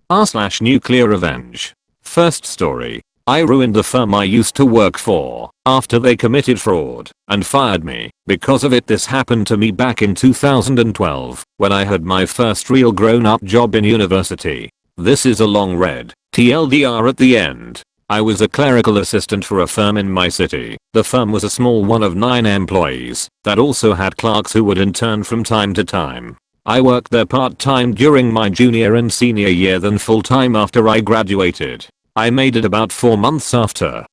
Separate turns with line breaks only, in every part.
r/NuclearRevenge. First story. I ruined the firm I used to work for after they committed fraud and fired me because of it. This happened to me back in 2012 when I had my first real grown-up job in university. This is a long red TLDR at the end. I was a clerical assistant for a firm in my city. The firm was a small one of 9 employees that also had clerks who would intern from time to time. I worked there part-time during my junior and senior year, then full-time after I graduated. I made it about 4 months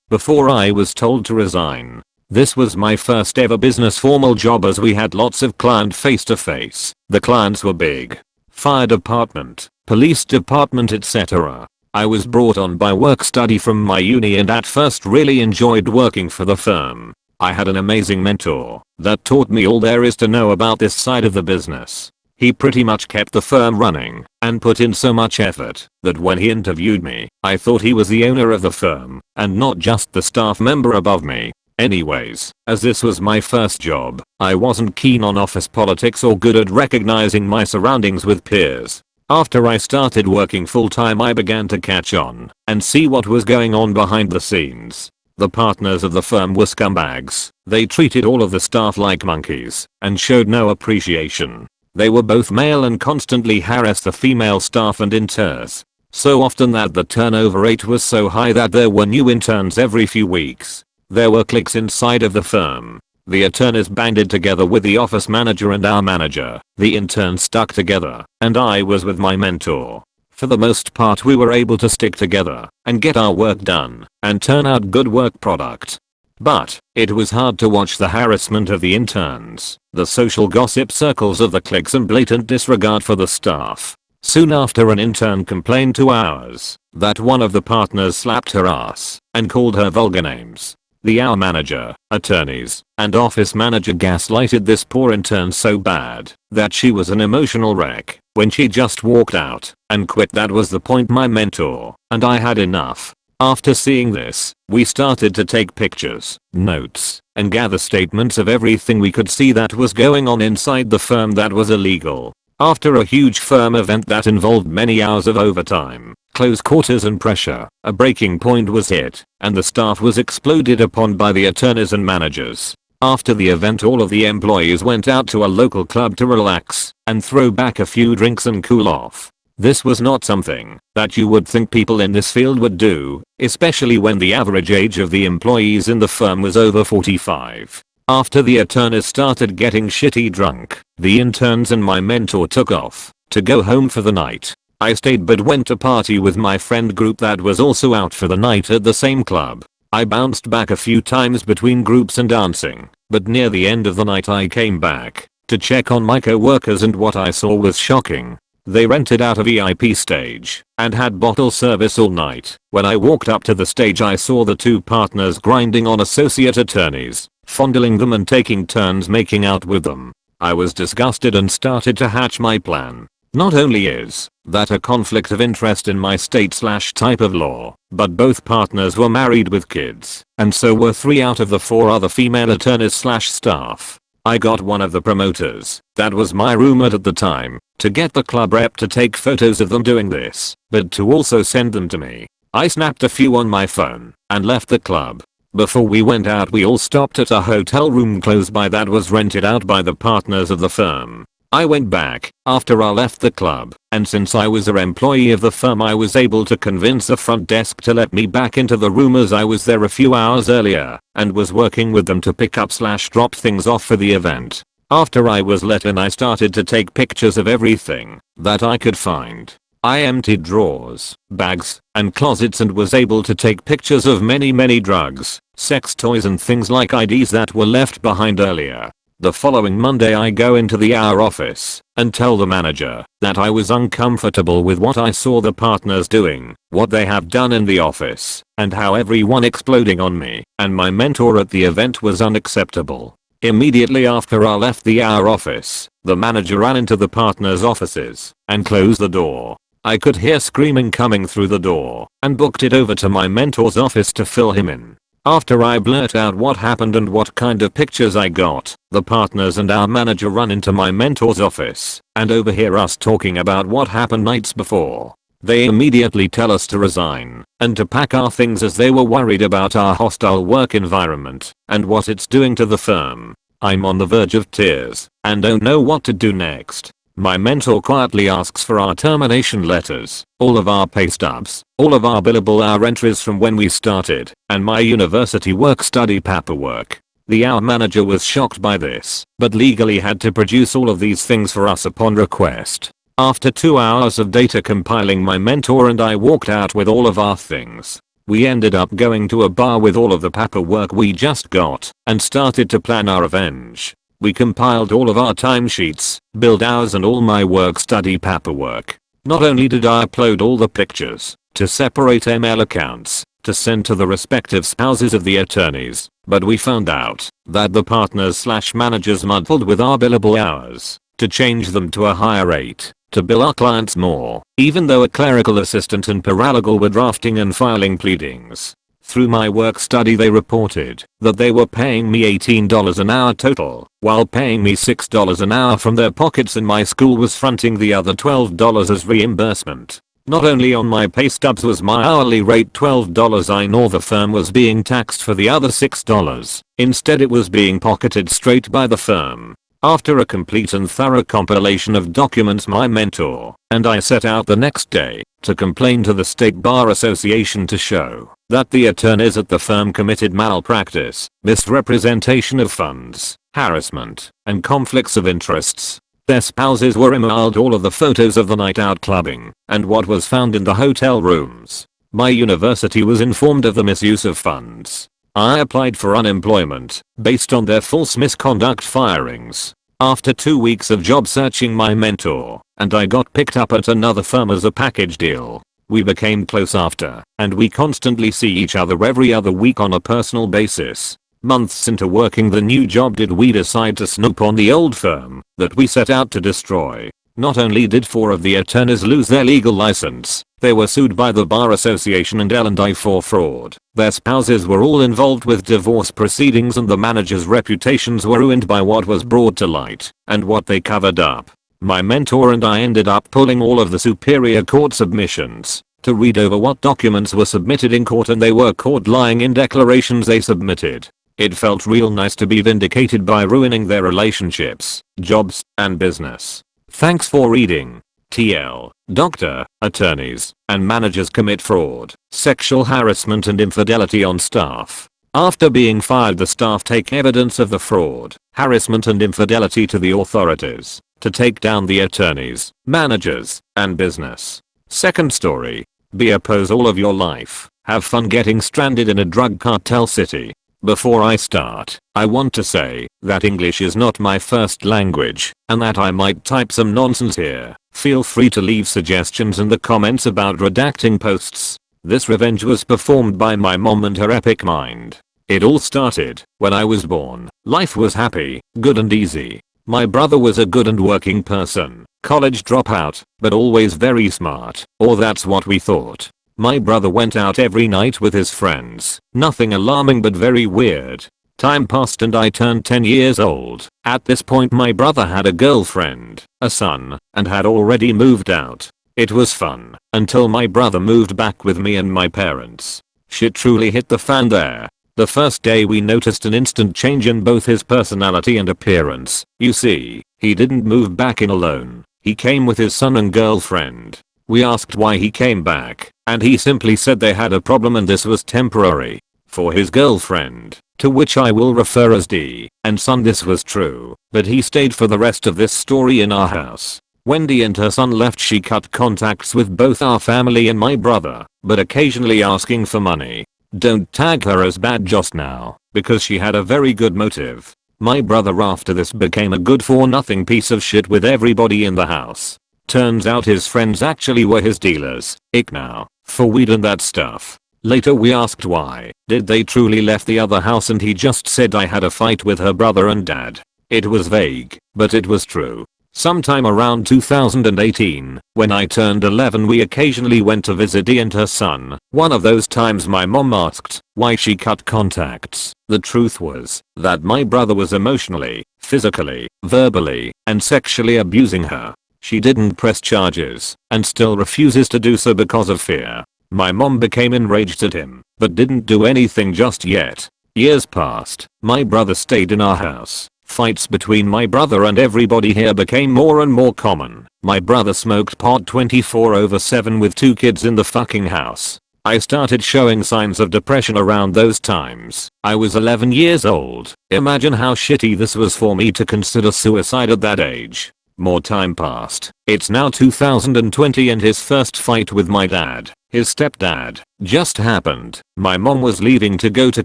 before I was told to resign. This was my first ever business formal job, as we had lots of client face-to-face. The clients were big. Fire department, police department, etc. I was brought on by work study from my uni and at first really enjoyed working for the firm. I had an amazing mentor that taught me all there is to know about this side of the business. He pretty much kept the firm running and put in so much effort that when he interviewed me, I thought he was the owner of the firm and not just the staff member above me. Anyways, as this was my first job, I wasn't keen on office politics or good at recognizing my surroundings with peers. After I started working full-time, I began to catch on and see what was going on behind the scenes. The partners of the firm were scumbags. They treated all of the staff like monkeys and showed no appreciation. They were both male and constantly harassed the female staff and interns. So often that the turnover rate was so high that there were new interns every few weeks. There were cliques inside of the firm. The attorneys banded together with the office manager and our manager. The interns stuck together, and I was with my mentor. For the most part, we were able to stick together and get our work done and turn out good work product. But it was hard to watch the harassment of the interns, the social gossip circles of the cliques, and blatant disregard for the staff. Soon after, an intern complained to ours that one of the partners slapped her ass and called her vulgar names. Our manager, attorneys, and office manager gaslighted this poor intern so bad that she was an emotional wreck when she just walked out and quit. That was the point. My mentor and I had enough. After seeing this, we started to take pictures, notes, and gather statements of everything we could see that was going on inside the firm that was illegal. After a huge firm event that involved many hours of overtime, close quarters and pressure, a breaking point was hit, and the staff was exploded upon by the attorneys and managers. After the event, all of the employees went out to a local club to relax and throw back a few drinks and cool off. This was not something that you would think people in this field would do, especially when the average age of the employees in the firm was over 45. After the attorneys started getting shitty drunk, the interns and my mentor took off to go home for the night. I stayed but went to party with my friend group that was also out for the night at the same club. I bounced back a few times between groups and dancing, but near the end of the night I came back to check on my co-workers, and what I saw was shocking. They rented out a VIP stage and had bottle service all night. When I walked up to the stage, I saw the 2 partners grinding on associate attorneys, fondling them and taking turns making out with them. I was disgusted and started to hatch my plan. Not only is that a conflict of interest in my state/type of law, but both partners were married with kids, and so were 3 out of the 4 other female attorneys/staff. I got one of the promoters, that was my roommate at the time, to get the club rep to take photos of them doing this, but to also send them to me. I snapped a few on my phone and left the club. Before we went out, we all stopped at a hotel room close by that was rented out by the partners of the firm. I went back after I left the club, and since I was an employee of the firm, I was able to convince the front desk to let me back into the room, as I was there a few hours earlier and was working with them to pick up/drop things off for the event. After I was let in, I started to take pictures of everything that I could find. I emptied drawers, bags, and closets and was able to take pictures of many drugs, sex toys, and things like IDs that were left behind earlier. The following Monday, I go into our office and tell the manager that I was uncomfortable with what I saw the partners doing, what they have done in the office, and how everyone exploding on me and my mentor at the event was unacceptable. Immediately after I left our office, the manager ran into the partners' offices and closed the door. I could hear screaming coming through the door and booked it over to my mentor's office to fill him in. After I blurt out what happened and what kind of pictures I got, the partners and our manager run into my mentor's office and overhear us talking about what happened nights before. They immediately tell us to resign and to pack our things as they were worried about our hostile work environment and what it's doing to the firm. I'm on the verge of tears and don't know what to do next. My mentor quietly asks for our termination letters, all of our pay stubs, all of our billable hour entries from when we started, and my university work-study paperwork. The hour manager was shocked by this, but legally had to produce all of these things for us upon request. After 2 hours of data compiling, my mentor and I walked out with all of our things. We ended up going to a bar with all of the paperwork we just got and started to plan our revenge. We compiled all of our timesheets, billed hours and all my work-study paperwork. Not only did I upload all the pictures to separate email accounts to send to the respective spouses of the attorneys, but we found out that the partners/managers muddled with our billable hours to change them to a higher rate to bill our clients more, even though a clerical assistant and paralegal were drafting and filing pleadings. Through my work study they reported that they were paying me $18 an hour total, while paying me $6 an hour from their pockets, and my school was fronting the other $12 as reimbursement. Not only on my pay stubs was my hourly rate $12, I nor the firm was being taxed for the other $6. Instead it was being pocketed straight by the firm. After a complete and thorough compilation of documents, my mentor and I set out the next day to complain to the State Bar Association to show that the attorneys at the firm committed malpractice, misrepresentation of funds, harassment, and conflicts of interests. Their spouses were emailed all of the photos of the night out clubbing and what was found in the hotel rooms. My university was informed of the misuse of funds. I applied for unemployment based on their false misconduct firings. After 2 weeks of job searching, my mentor and I got picked up at another firm as a package deal. We became close after, and we constantly see each other every other week on a personal basis. Months into working the new job did we decide to snoop on the old firm that we set out to destroy. Not only did 4 of the attorneys lose their legal license, they were sued by the Bar Association and L&I for fraud. Their spouses were all involved with divorce proceedings, and the managers' reputations were ruined by what was brought to light and what they covered up. My mentor and I ended up pulling all of the Superior Court submissions to read over what documents were submitted in court, and they were caught lying in declarations they submitted. It felt real nice to be vindicated by ruining their relationships, jobs, and business. Thanks for reading. TL. Doctor, attorneys, and managers commit fraud, sexual harassment and infidelity on staff. After being fired, the staff take evidence of the fraud, harassment and infidelity to the authorities to take down the attorneys, managers, and business. Second story. Be oppose all of your life. Have fun getting stranded in a drug cartel city. Before I start, I want to say that English is not my first language and that I might type some nonsense here. Feel free to leave suggestions in the comments about redacting posts. This revenge was performed by my mom and her epic mind. It all started when I was born. Life was happy, good and easy. My brother was a good and working person, college dropout, but always very smart, or that's what we thought. My brother went out every night with his friends. Nothing alarming but very weird. Time passed and I turned 10 years old. At this point my brother had a girlfriend, a son, and had already moved out. It was fun until my brother moved back with me and my parents. Shit truly hit the fan there. The first day we noticed an instant change in both his personality and appearance. You see, he didn't move back in alone. He came with his son and girlfriend. We asked why he came back, and he simply said they had a problem and this was temporary. For his girlfriend, to which I will refer as D, and son, this was true, but he stayed for the rest of this story in our house. When D and her son left, she cut contacts with both our family and my brother, but occasionally asking for money. Don't tag her as bad just now, because she had a very good motive. My brother after this became a good for nothing piece of shit with everybody in the house. Turns out his friends actually were his dealers, ick now, for weed and that stuff. Later we asked why did they truly left the other house, and he just said I had a fight with her brother and dad. It was vague, but it was true. Sometime around 2018, when I turned 11, we occasionally went to visit Dee and her son. One of those times my mom asked why she cut contacts. The truth was that my brother was emotionally, physically, verbally, and sexually abusing her. She didn't press charges and still refuses to do so because of fear. My mom became enraged at him, but didn't do anything just yet. Years passed. My brother stayed in our house. Fights between my brother and everybody here became more and more common. My brother smoked pot 24/7 with 2 kids in the fucking house. I started showing signs of depression around those times. I was 11 years old. Imagine how shitty this was for me to consider suicide at that age. More time passed. It's now 2020 and his first fight with my dad, his stepdad, just happened. My mom was leaving to go to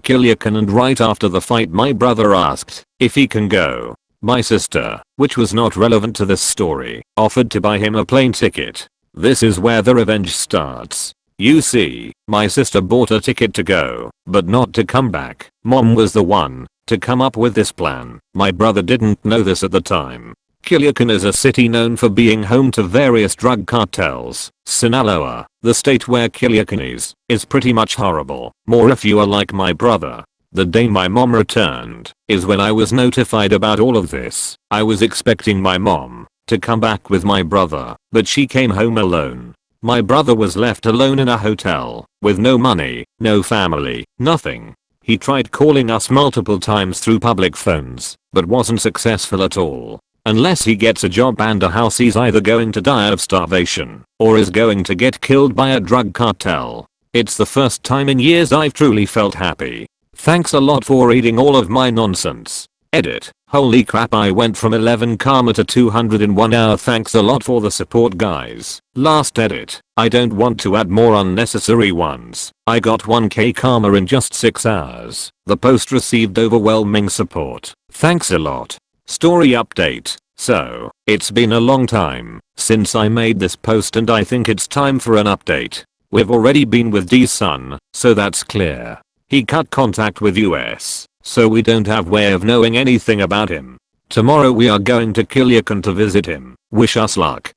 Culiacan and right after the fight my brother asked if he can go. My sister, which was not relevant to this story, offered to buy him a plane ticket. This is where the revenge starts. You see, my sister bought a ticket to go, but not to come back. Mom was the one to come up with this plan. My brother didn't know this at the time. Culiacan is a city known for being home to various drug cartels. Sinaloa, the state where Culiacan is pretty much horrible. More if you are like my brother. The day my mom returned is when I was notified about all of this. I was expecting my mom to come back with my brother, but she came home alone. My brother was left alone in a hotel with no money, no family, nothing. He tried calling us multiple times through public phones, but wasn't successful at all. Unless he gets a job and a house, he's either going to die of starvation or is going to get killed by a drug cartel. It's the first time in years I've truly felt happy. Thanks a lot for reading all of my nonsense. Edit. Holy crap, I went from 11 karma to 200 in 1 hour. Thanks a lot for the support, guys. Last edit. I don't want to add more unnecessary ones. I got 1k karma in just 6 hours. The post received overwhelming support. Thanks a lot. Story update. So, it's been a long time since I made this post and I think it's time for an update. We've already been with D's son, so that's clear. He cut contact with US, so we don't have way of knowing anything about him. Tomorrow we are going to Culiacan to visit him. Wish us luck.